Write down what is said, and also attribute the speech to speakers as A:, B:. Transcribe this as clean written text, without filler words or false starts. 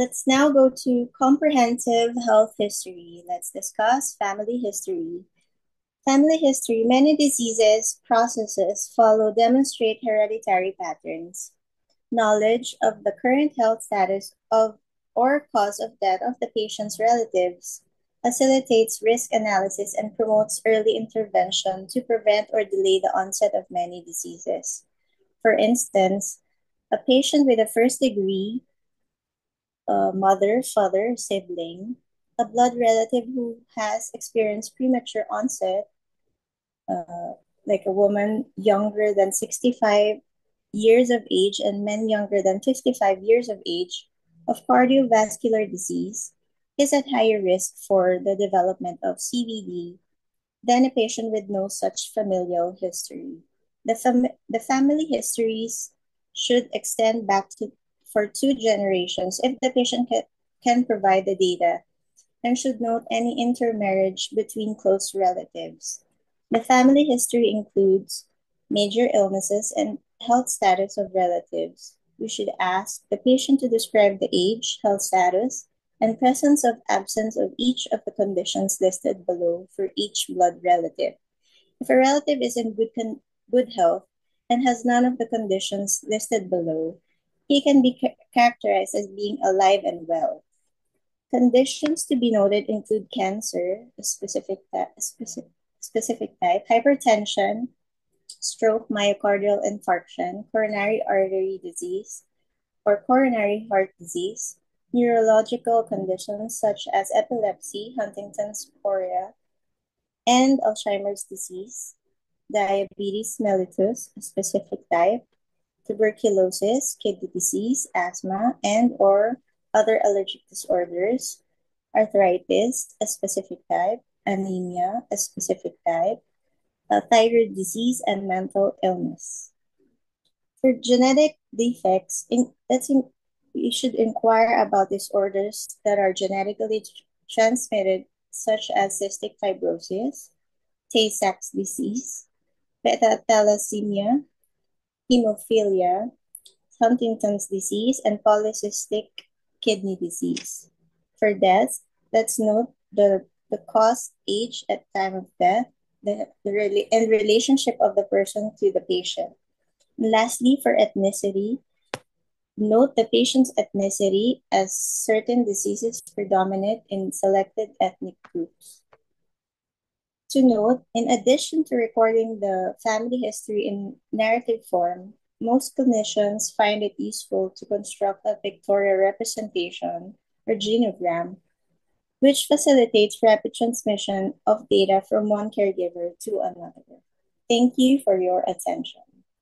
A: Let's now go to comprehensive health history. Let's discuss family history. Family history, many diseases, processes follow demonstrate hereditary patterns. Knowledge of the current health status of or cause of death of the patient's relatives facilitates risk analysis and promotes early intervention to prevent or delay the onset of many diseases. For instance, a patient with a first degree mother, father, sibling, a blood relative who has experienced premature onset, uh, like a woman younger than 65 years of age and men younger than 55 years of age, of cardiovascular disease, is at higher risk for the development of CVD than a patient with no such familial history. The family histories should extend back to for two generations if the patient can provide the data and should note any intermarriage between close relatives. The family history includes major illnesses and health status of relatives. We should ask the patient to describe the age, health status, and presence of absence of each of the conditions listed below for each blood relative. If a relative is in good health and has none of the conditions listed below, he can be characterized as being alive and well. Conditions to be noted include cancer, a specific type, hypertension, stroke, myocardial infarction, coronary artery disease, or coronary heart disease, neurological conditions such as epilepsy, Huntington's chorea, and Alzheimer's disease, diabetes mellitus, a specific type, tuberculosis, kidney disease, asthma, and or other allergic disorders, arthritis, a specific type, anemia, a specific type, thyroid disease, and mental illness. For genetic defects, we should inquire about disorders that are genetically transmitted, such as cystic fibrosis, Tay Sachs disease, beta thalassemia, hemophilia, Huntington's disease, and polycystic kidney disease. For deaths, let's note the cause, age at time of death, and relationship of the person to the patient. And lastly, for ethnicity, note the patient's ethnicity as certain diseases predominate in selected ethnic groups. To note, in addition to recording the family history in narrative form, most clinicians find it useful to construct a pictorial representation or genogram, which facilitates rapid transmission of data from one caregiver to another. Thank you for your attention.